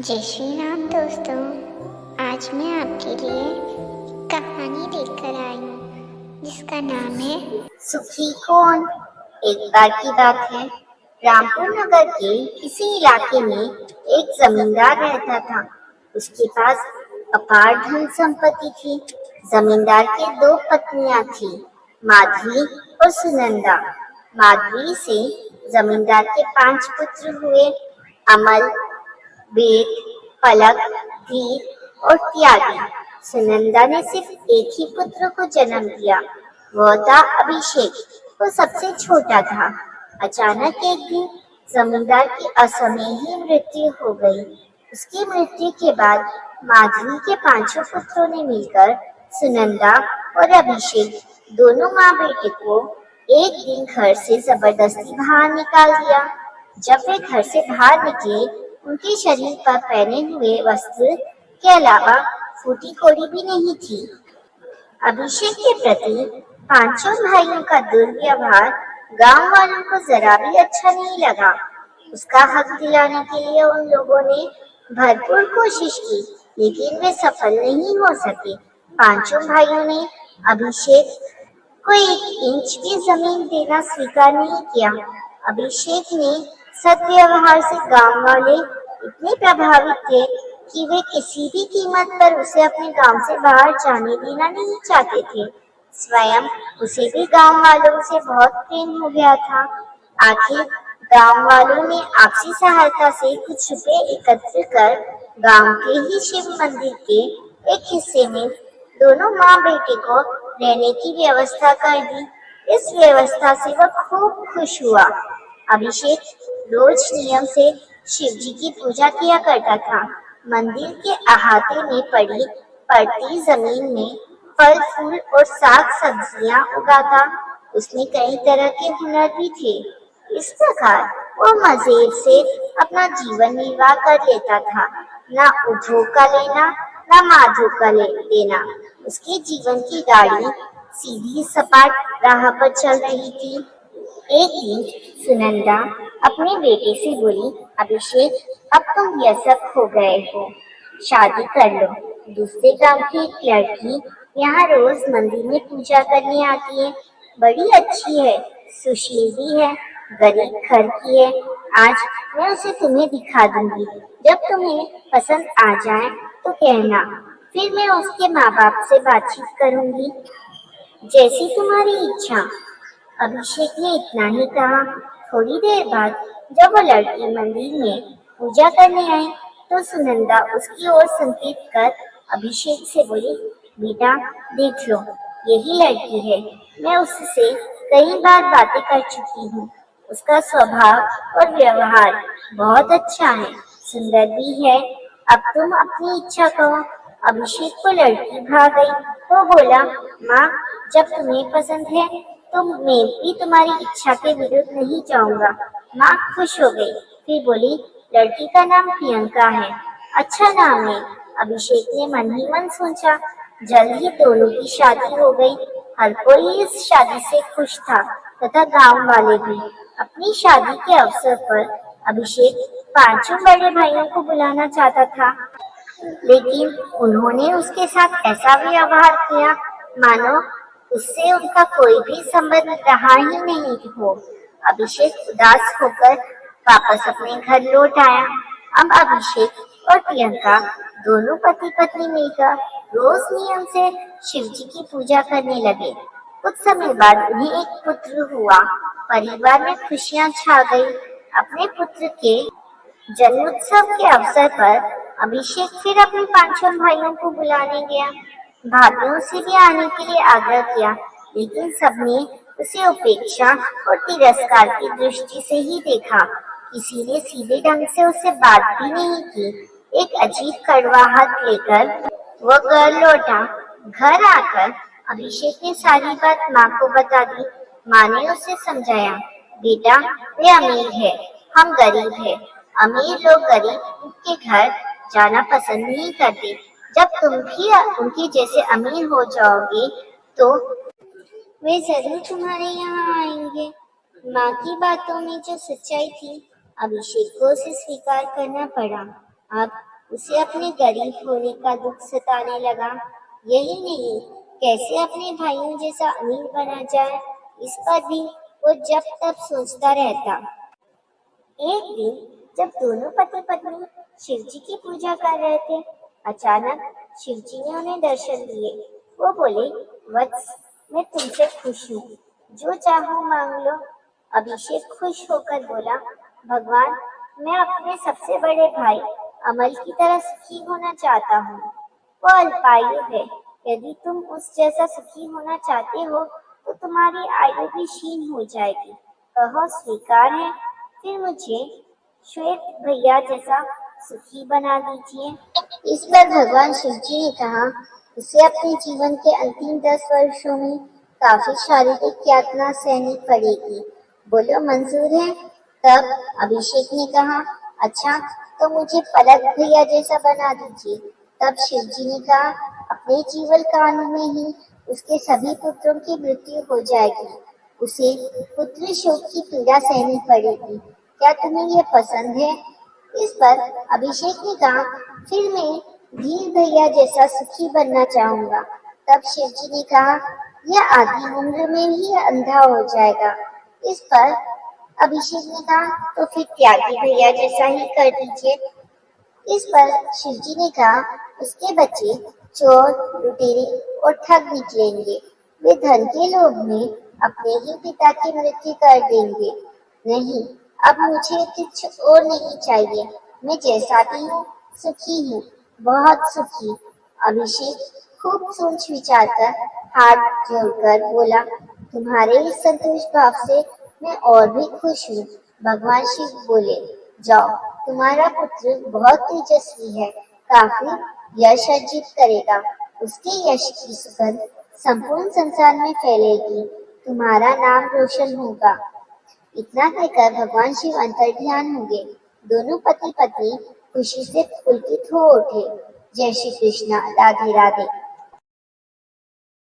जय श्री राम दोस्तों। आज मैं आपके लिए कहानी लेकर आई हूँ जिसका नाम है सुखी कौन। एक बार की बात है, रामपुर नगर के किसी इलाके में एक जमींदार रहता था। उसके पास अपार धन संपत्ति थी। जमींदार के दो पत्नियां थी, माधवी और सुनंदा। माधवी से जमींदार के 5 पुत्र हुए, अमल, वेद, पलक, धीर और त्यागी। सुनंदा ने सिर्फ एक ही पुत्र को जन्म दिया, वह था अभिषेक। वो सबसे छोटा था। अचानक एक दिन जमींदार की असमय ही मृत्यु हो गई। उसकी मृत्यु के बाद माधवी के 5 पुत्रों ने मिलकर सुनंदा और अभिषेक दोनों माँ बेटे को एक दिन घर से जबरदस्ती बाहर निकाल दिया। जब वे घर से बाहर निकले, उनके शरीर पर पहने हुए वस्त्र के अलावा फूटी कोड़ी भी नहीं थी। अभिषेक के प्रति 5 भाइयों का दुर्व्यवहार गांव वालों को जरा भी अच्छा नहीं लगा। उसका हक दिलाने के लिए उन लोगों ने भरपूर कोशिश की, लेकिन वे सफल नहीं हो सके। 5 भाइयों ने अभिषेक को 1 इंच भी जमीन देना स्वीकार नहीं किया। अभिषेक ने सद्व्यवहार से गांव वाले इतने प्रभावित थे कि वे किसी भी कीमत पर उसे अपने गांव से बाहर जाने देना नहीं चाहते थे। स्वयं उसे भी गांव वालों से बहुत प्रेम हो गया था। आखिर गांव वालों ने आपसी सहायता से कुछ रुपए एकत्र कर गांव के ही शिव मंदिर के एक हिस्से में दोनों माँ बेटे को रहने की व्यवस्था कर दी। इस व्यवस्था से वह खूब खुश हुआ। अभिषेक रोज नियम से शिव जी की पूजा किया करता था। मंदिर के अहाते में पड़ती जमीन में फल फूल और साग सब्जियां उगाता। उसमें कई तरह के हुनर भी थे। इस प्रकार वो मजे से अपना जीवन निर्वाह कर लेता था। ना उद्योग का लेना, ना माधो का देना। उसके जीवन की गाड़ी सीधी सपाट राह पर चल रही थी। एक दिन सुनंदा अपने बेटे से बोली, अभिषेक, अब तुम वयस्क हो गए हो, शादी कर लो। दूसरे गांव की एक लड़की यहाँ रोज मंदिर में पूजा करने आती है। बड़ी अच्छी है, सुशील भी है, गरीब घर की है। आज मैं उसे तुम्हें दिखा दूंगी। जब तुम्हें पसंद आ जाए तो कहना, फिर मैं उसके माँ बाप से बातचीत करूंगी। जैसी तुम्हारी इच्छा। अभिषेक ने इतना ही कहा। थोड़ी देर बाद जब वो लड़की मंदिर में पूजा करने आई तो सुनंदा उसकी ओर संकेत कर अभिषेक से बोली, बेटा देख लो, यही लड़की है। मैं उससे कई बार बातें कर चुकी हूँ। उसका स्वभाव और व्यवहार बहुत अच्छा है, सुंदर भी है। अब तुम अपनी इच्छा कहो। अभिषेक को लड़की भा गई। वो बोला, माँ, जब तुम्हें पसंद है तो मैं भी तुम्हारी इच्छा के विरुद्ध नहीं जाऊंगा। माँ खुश हो गई। फिर बोली, लड़की का नाम प्रियंका है, अच्छा नाम है। अभिषेक ने मन ही मन सोचा। जल्द ही दोनों की शादी हो गई। हर कोई इस शादी से खुश था तथा गांव वाले भी। अपनी शादी के अवसर पर अभिषेक 5 बड़े भाइयों को बुलाना चाहता था, लेकिन उन्होंने उसके साथ ऐसा व्यवहार किया मानो उससे उनका कोई भी संबंध रहा ही नहीं हो। अभिषेक उदास होकर वापस अपने घर लौट आया। अब अभिषेक और प्रियंका दोनों पति पत्नी मिलकर रोज नियम से शिव जी की पूजा करने लगे। कुछ समय बाद उन्हें एक पुत्र हुआ। परिवार में खुशियां छा गई। अपने पुत्र के जन्मोत्सव के अवसर पर अभिषेक फिर अपने 5 भाइयों को बुलाने गया। भाभीियों से भी आने के लिए आग्रह किया, लेकिन सबने उसे उपेक्षा और तिरस्कार की दृष्टि से ही देखा। किसी ने सीधे ढंग से उससे बात भी नहीं की। एक अजीब कड़वाहट लेकर वह घर लौटा। घर आकर अभिषेक ने सारी बात माँ को बता दी। माँ ने उसे समझाया, बेटा, वे अमीर है, हम गरीब है। अमीर लोग गरीब के घर जाना पसंद नहीं करते। जब तुम भी उनके जैसे अमीर हो जाओगे तो वे जरूर तुम्हारे यहाँ आएंगे। माँ की बातों में जो सच्चाई थी, अभिषेक को उसे स्वीकार करना पड़ा। अब उसे अपने गरीब होने का दुख सताने लगा। यही नहीं, कैसे अपने भाइयों जैसा अमीर बना जाए, इस पर भी वो जब तब सोचता रहता। एक दिन जब दोनों पति पत्नी शिव जी की पूजा कर रहे थे, अचानक शिव जी ने उन्हें दर्शन दिए। वो बोले, वत्स, मैं तुमसे खुश हूँ, जो चाहो मांग लो। अभिषेक खुश होकर बोला, भगवान, मैं अपने सबसे बड़े भाई अमल की तरह सुखी होना चाहता हूँ। वो अल्पायु है, यदि तुम उस जैसा सुखी होना चाहते हो तो तुम्हारी आयु भी क्षीण हो जाएगी। कहो स्वीकार है, फिर मुझे श्वेत भैया जैसा सुखी बना दीजिए। इस पर भगवान शिव जी ने कहा, उसे अपने जीवन के अंतिम 10 वर्षों में काफी शारीरिक यातना सहनी पड़ेगी। बोलो मंजूर है? तब अभिषेक ने कहा, अच्छा तो मुझे पलक भैया जैसा बना दीजिए। तब शिव जी ने कहा, अपने जीवन काल में ही उसके सभी पुत्रों की मृत्यु हो जाएगी, उसे पुत्र शोक की पीड़ा सहनी पड़ेगी। क्या तुम्हें यह पसंद है? इस पर अभिषेक ने कहा, फिर मैं धीर भैया जैसा सुखी बनना चाहूंगा। तब शिव जी ने कहा, यह आधी उम्र में ही अंधा हो जाएगा। इस पर अभिषेक ने कहा, तो फिर त्यागी भैया जैसा ही कर दीजिए। इस पर शिव जी ने कहा, उसके बच्चे चोर, लुटेरे और ठग निकलेंगे। वे धन के लोभ में अपने ही पिता की मृत्यु कर देंगे। नहीं, अब मुझे कुछ और नहीं चाहिए। मैं जैसा भी हूँ सुखी हूँ, बहुत सुखी। अभिषेक खूब सोच विचार कर हाथ जोड़कर बोला, तुम्हारे इस संतोष भाव से मैं और भी खुश हूँ। भगवान शिव बोले, जाओ, तुम्हारा पुत्र बहुत तेजस्वी है, काफी यश अर्जित करेगा। उसके यश की सुगंध संपूर्ण संसार में फैलेगी, तुम्हारा नाम रोशन होगा। इतना कहकर भगवान शिव अंतर्ध्यान हो गए। दोनों पति पत्नी खुशी से पुलकित हो उठे। जय श्री कृष्णा, राधे राधे।